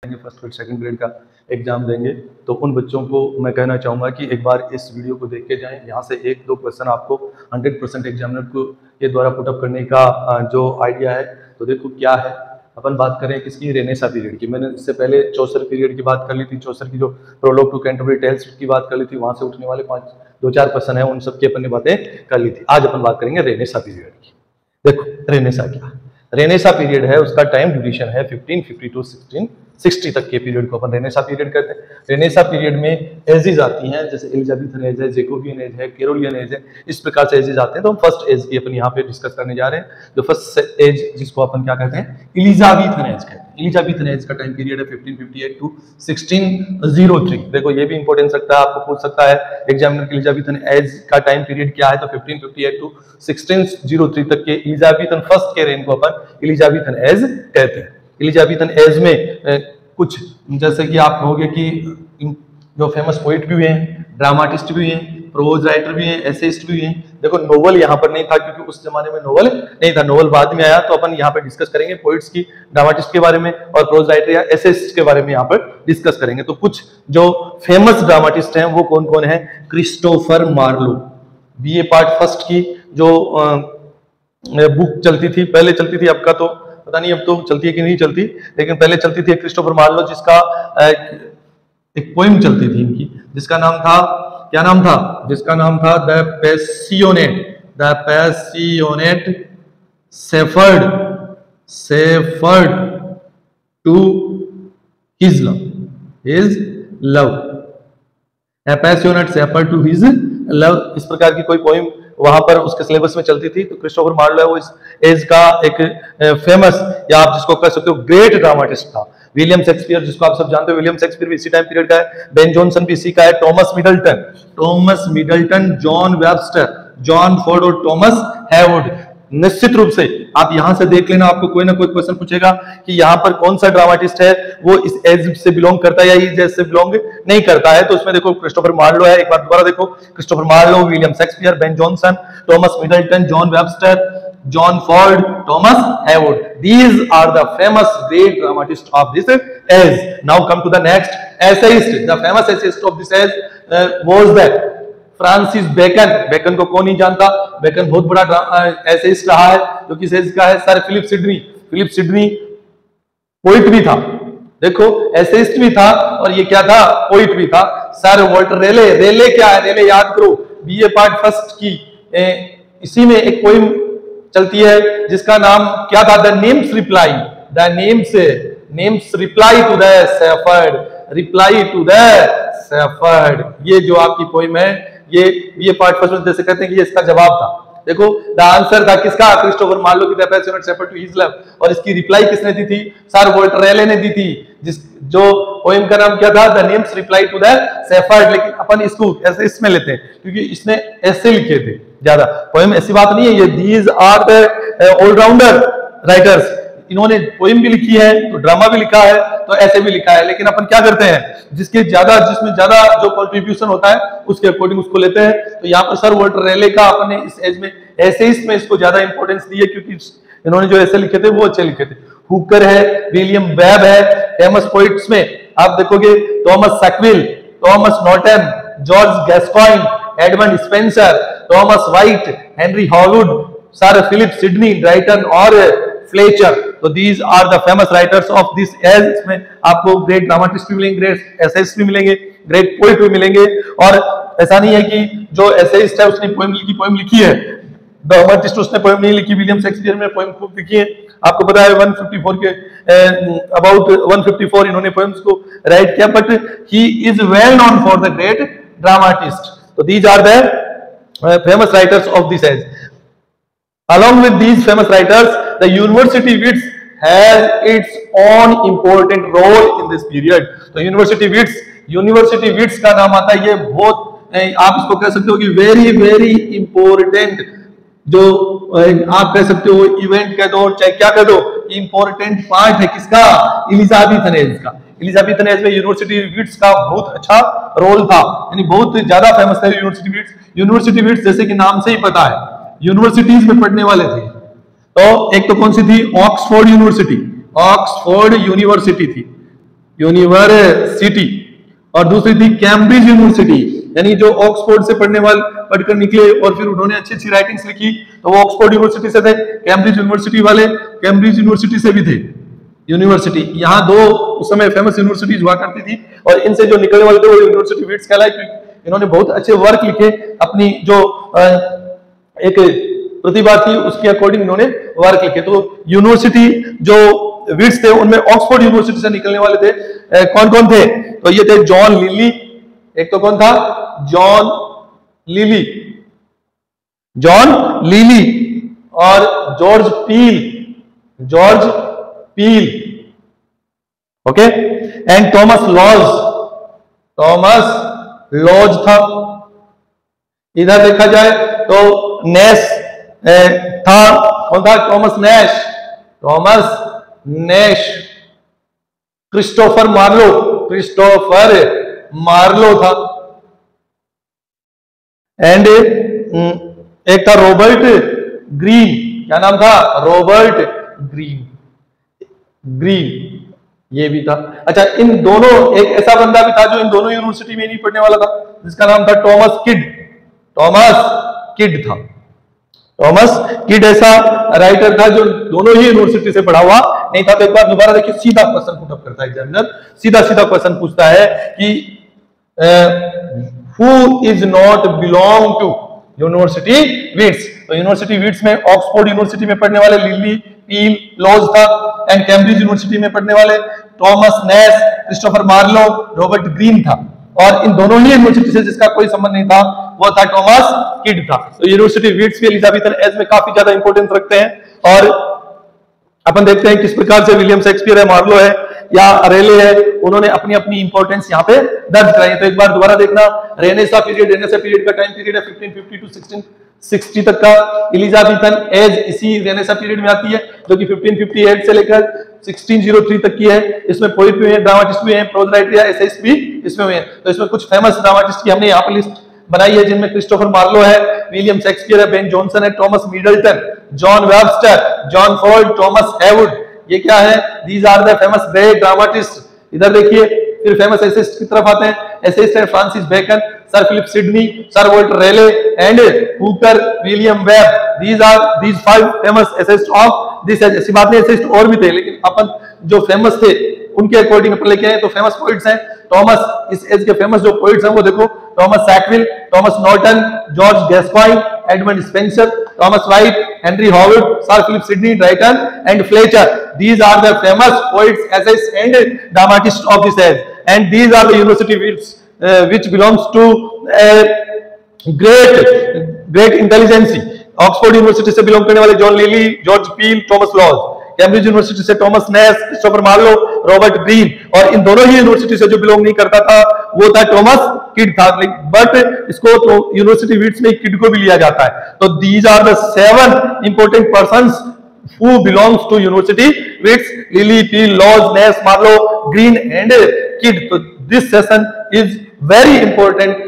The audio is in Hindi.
फर्स्ट ग्रेड सेकंड ग्रेड का एग्जाम देंगे, तो उन बच्चों को मैं कहना चाहूँगा कि एक बार इस वीडियो को देख के जाएं। यहाँ से एक दो क्वेश्चन आपको 100% एग्जामिनर को के द्वारा पुटअप करने का जो आइडिया है। तो देखो क्या है, अपन बात करें किसकी, रेनेसा पीरियड की। मैंने इससे पहले चौसर पीरियड की बात कर ली थी, चौसर की जो प्रोलॉग टू कैंटरबरी टेल्स की बात कर ली थी, वहाँ से उठने वाले 2-4 क्वेश्चन है, उन सब की अपन ने बातें कर ली थी। आज अपन बात करेंगे रेनेसा पीरियड की। देखो रेनेसा क्या, रेनेसा पीरियड है, उसका टाइम ड्यूरेशन है 1550 टू 1660 तक के पीरियड को अपन रेनेसा पीरियड कहते हैं। रेनेसा पीरियड में एजेस आती हैं, जैसे एलिजाबेथन एज है, जैकोबियन एज है, कैरोलियन एज है, इस प्रकार से एजेस आते हैं। तो हम फर्स्ट एज की अपन यहाँ पे डिस्कस करने जा रहे हैं। जो फर्स्ट एज जिसको अपन क्या कहते हैं, एलिजाबेथन एज कहते हैं। एलिजाबेथन एज का टाइम पीरियड है 1558 टू 1603। देखो ये भी इंपॉर्टेंस रखता है, आपको पूछ सकता है एग्जामिनर की एलिजाबेथन एज का टाइम पीरियड क्या है। तो 1558 टू 1603 तक के एलिजाबेथन फर्स्ट के रेन को अपन एलिजाबेथन एज कहते हैं। एलिजाबेथन एज में कुछ जैसे कि आप कहोगे कि जो फेमस पोइट भी हुए हैं, ड्रामाटिस्ट भी हैं, प्रोज राइटर भी हैं, एसेइस्ट भी हैं। देखो नोवेल यहाँ पर नहीं था क्योंकि उस जमाने में नोवेल नहीं था, नोवेल बाद में आया। तो अपन यहाँ पर डिस्कस करेंगे पोइट्स की, ड्रामाटिस्ट के बारे में और प्रोज राइटर या एसेइस्ट के बारे में यहाँ पर डिस्कस करेंगे। तो कुछ जो फेमस ड्रामाटिस्ट हैं वो कौन कौन है। Christopher Marlowe, BA part first की जो बुक चलती थी, पहले चलती थी, अब का तो पता नहीं अब तो चलती है कि नहीं चलती, लेकिन पहले चलती थी क्रिस्टोफर मार्लो, जिसका एक पोएम चलती थी इनकी, जिसका नाम था, क्या नाम था, जिसका नाम था the passionate shepherd to his love, passionate shepherd to his love, इस प्रकार की कोई पोएम वहां पर उसके सिलेबस में चलती थी। तो क्रिस्टोफर मार्लो है वो इस एज का एक फेमस, या आप जिसको कह सकते हो ग्रेट ड्रामाटिस्ट था। विलियम शेक्सपियर जिसको आप सब जानते हो, विलियम शेक्सपियर भी इसी टाइम पीरियड का है। बेन जॉनसन भी इसी का है। Thomas Middleton, John Webster, John Ford और टॉमस हैवुड। निश्चित रूप से आप यहां से देख लेना, आपको कोई ना कोई क्वेश्चन पूछेगा कि यहाँ पर कौन सा ड्रामाटिस्ट है वो इस एज से बिलोंग करता है या इस एज से बिलोंग नहीं करता है। तो उसमें देखो क्रिस्टोफर मार्लो है, एक बार दोबारा देखो, Christopher Marlowe, William Shakespeare, Ben Jonson, Thomas Middleton, John Webster, John Ford, Thomas Heywood. These are the famous great dramatists of this age. Now come to the next essayist. The famous essayist of this age was that Francis Bacon. Bacon को कौन नहीं जानता, बेकन बहुत बड़ा एसेइस्ट रहा है, जो किस एज का है। सर फिलिप सिडनी पोइट भी था, देखो एसेइस्ट भी था और ये क्या था, पोइट भी था। सर वॉल्टर रेले क्या है, रेले याद करो, बीए पार्ट फर्स्ट की इसी में एक पोइम चलती है जिसका नाम क्या था, the nymph's reply to the shepherd. ये जो आपकी पोइम है ये पार्ट फर्स्ट में जैसे कहते हैं कि ये इसका जवाब था। देखो द आंसर था किसका, क्रिस्टोफर मार्लो की the passionate shepherd to his love, और इसकी रिप्लाई किसने दी थी, सर वॉल्टर रेले ने दी थी। जो पोएम का नाम क्या था, the nymph's reply to the shepherd. लेकिन अपन इसको ऐसे इसमें लेते हैं क्योंकि इसने ऐसे लिखे थे ज्यादा, पोएम ऐसी बात नहीं है। ये these are the allrounder writers, इन्होंने पोएम भी लिखी है तो ड्रामा भी लिखा है तो ऐसे भी लिखा है। लेकिन अपन क्या करते हैं, जिसमें ज्यादा जो कंट्रीब्यूशन होता है उसके अकॉर्डिंग उसको लेते हैं। तो यहाँ पर सर वॉल्टर रेले का अपने इस एज में एसेइस्ट में इसको ज्यादा इंपॉर्टेंस दी है क्योंकि इन्होंने जो ऐसे लिखे थे वो अच्छे लिखे थे। हुकर है, विलियम वेब है। फेमस पोइट्स में आप देखोगे Thomas Sackville, Thomas Norton, George Gascoigne, Edmund Spenser, Thomas Wyatt, Henry Howard, sir Philip Sidney, Drayton और फ्लेचर। तो these are the famous writers of this age. इसमें आपको ग्रेट ड्रामाटिस्ट भी मिलेंगे, ग्रेट एसेइस्ट भी मिलेंगे, ग्रेट पोइट भी मिलेंगे। और ऐसा नहीं है कि जो एसेइस्ट है उसने पोएम लिखी है, ड्रामाटिस्ट उसने पोएम नहीं लिखी। विलियम शेक्सपियर ने पोएम खूब लिखी है, आपको पता है 154 के अबाउट 154 इन्होंने पोएम्स को राइट किया, but he is well known for the great dramatist. तो these are the famous writers of this age. Along with these famous writers, the University Wits has its own important role in this period. तो University Wits का नाम आता है, ये बहुत आप इसको कह सकते हो कि वेरी इंपॉर्टेंट, जो आप कह सकते हो इवेंट कह दो चाहे क्या कह दो, इंपॉर्टेंट पार्ट है किसका, एलिजाबेथन एज का। एलिजाबेथन एज में यूनिवर्सिटी विट्स का बहुत अच्छा रोल था, यानी बहुत ज्यादा फेमस था यूनिवर्सिटी विट्स जैसे कि नाम से ही पता है यूनिवर्सिटीज में पढ़ने वाले थे। तो एक तो कौन सी थी, ऑक्सफोर्ड यूनिवर्सिटी थी। यूनिवर्सिटी, और दूसरी थी कैम्ब्रिज यूनिवर्सिटी, यानी जो ऑक्सफोर्ड से पढ़कर निकले और फिर उन्होंने अच्छी अच्छी राइटिंग्स लिखी, तो वो ऑक्सफोर्ड यूनिवर्सिटी से थे। कैम्ब्रिज यूनिवर्सिटी वाले कैम्ब्रिज यूनिवर्सिटी से भी थे। यूनिवर्सिटी, यहाँ दो उस समय फेमस यूनिवर्सिटीज हुआ करती थी, और इनसे जो निकलने वाले थे वो यूनिवर्सिटी वीट्स कहलाई। इन्होंने बहुत अच्छे वर्क लिखे, अपनी जो एक प्रतिभा थी उसके अकॉर्डिंग इन्होंने वर्क लिखे। तो यूनिवर्सिटी जो वीट्स थे उनमें ऑक्सफोर्ड यूनिवर्सिटी से निकलने वाले थे कौन कौन थे? तो ये थे जॉन लिली, एक तो कौन था? जॉन लिली, जॉन लिली, और George Peele, George Peele, okay, and Thomas Lodge, Thomas Lodge था। इधर देखा जाए तो नेश था, कौन था? Thomas Nashe, Thomas Nashe, Christopher Marlowe, Christopher Marlowe था, एंड एक था रॉबर्ट ग्रीन, क्या नाम था? रॉबर्ट ग्रीन, ग्रीन ये भी था। अच्छा, इन दोनों, एक ऐसा बंदा भी था जो इन दोनों यूनिवर्सिटी में नहीं पढ़ने वाला था, जिसका नाम था टॉमस किड, टॉमस किड था। टॉमस किड ऐसा राइटर था जो दोनों ही यूनिवर्सिटी से पढ़ा हुआ नहीं था। तो एक बार दोबारा देखिए, सीधा क्वेश्चन पुट अप करता है एग्जामिनर, सीधा सीधा क्वेश्चन पूछता है कि who is not belong to university wits. तो यूनिवर्सिटी वीट्स में ऑक्सफोर्ड यूनिवर्सिटी में पढ़ने वाले लिली, पील, लॉज था, एंड कैम्ब्रिज यूनिवर्सिटी में पढ़ने वाले Thomas Nashe, Christopher Marlowe, Robert Greene था। और इन दोनों ही यूनिवर्सिटी से जिसका कोई संबंध नहीं था वो था टॉमस किड था। तो यूनिवर्सिटी वीट्स भी एलिजाबेथन एज में काफी ज्यादा इंपॉर्टेंस रखते हैं। और अपन देखते हैं किस प्रकार से विलियम शेक्सपियर है, मार्लो है या रेले है, उन्होंने अपनी अपनी इंपॉर्टेंस यहाँ पे दर्ज कराई है। तो एक बार दोबारा देखना, रेनेसा पीरियड का टाइम पीरियड है 1550 टू 1660 तक का। एलिजाबेथन एज इसी रेनेसा पीरियड में आती है, जो कि 1558 से लेकर 1603 तक की है। इसमें पोइट भी है, ड्रामाटिस्ट भी है, प्रोज राइटर, एसेइस्ट भी इसमें हुए हैं। तो इसमें कुछ फेमस ड्रामाटिस्ट की हमने यहाँ पे लिस्ट बनाई है, जिनमें क्रिस्टोफर मार्लो है, विलियम शेक्सपियर है, बेन जॉनसन है, Thomas Middleton, John Webster, John Ford, Thomas Heywood. ये क्या है? These are the famous great dramatist. इधर देखिए, फिर फेमस एसेइस्ट की तरफ आते हैं। एसेइस्ट है Francis Bacon, sir Philip Sidney, sir Walter Raleigh, and Hooker William Webbe. These 5 famous essayist of this age. ऐसी बात नहीं, एसेइस्ट और भी थे, लेकिन अपन जो फेमस थे उनके अकॉर्डिंग अपन लेके आए। तो फेमस पोइट्स हैं थॉमस, इस एज के फेमस जो पोइट्स हैं वो देखो, Thomas Sackville, Thomas Norton, George Gascoigne, Edmund Spenser, Thomas Wright, Henry Howard, sir Philip Sidney, Drayton and Fletcher. These are the famous poets, essayists and dramatists of this age, and these are the university which belongs to great intelligence. Oxford university से बिलोंग करने वाले John Lyly, George Peele, Thomas Lodge. Cambridge university से Thomas Nashe, Christopher Marlowe, Robert Greene. और इन दोनों ही यूनिवर्सिटी से जो बिलोंग नहीं करता था वो था टॉमस किड था, बट इसको तो यूनिवर्सिटी वीट्स में किड को भी लिया जाता है। तो these are the 7 important persons who belongs to university Wits, Lilly, Peel, Laws, Nash, Marlowe, Green and Kidd. So this session is very important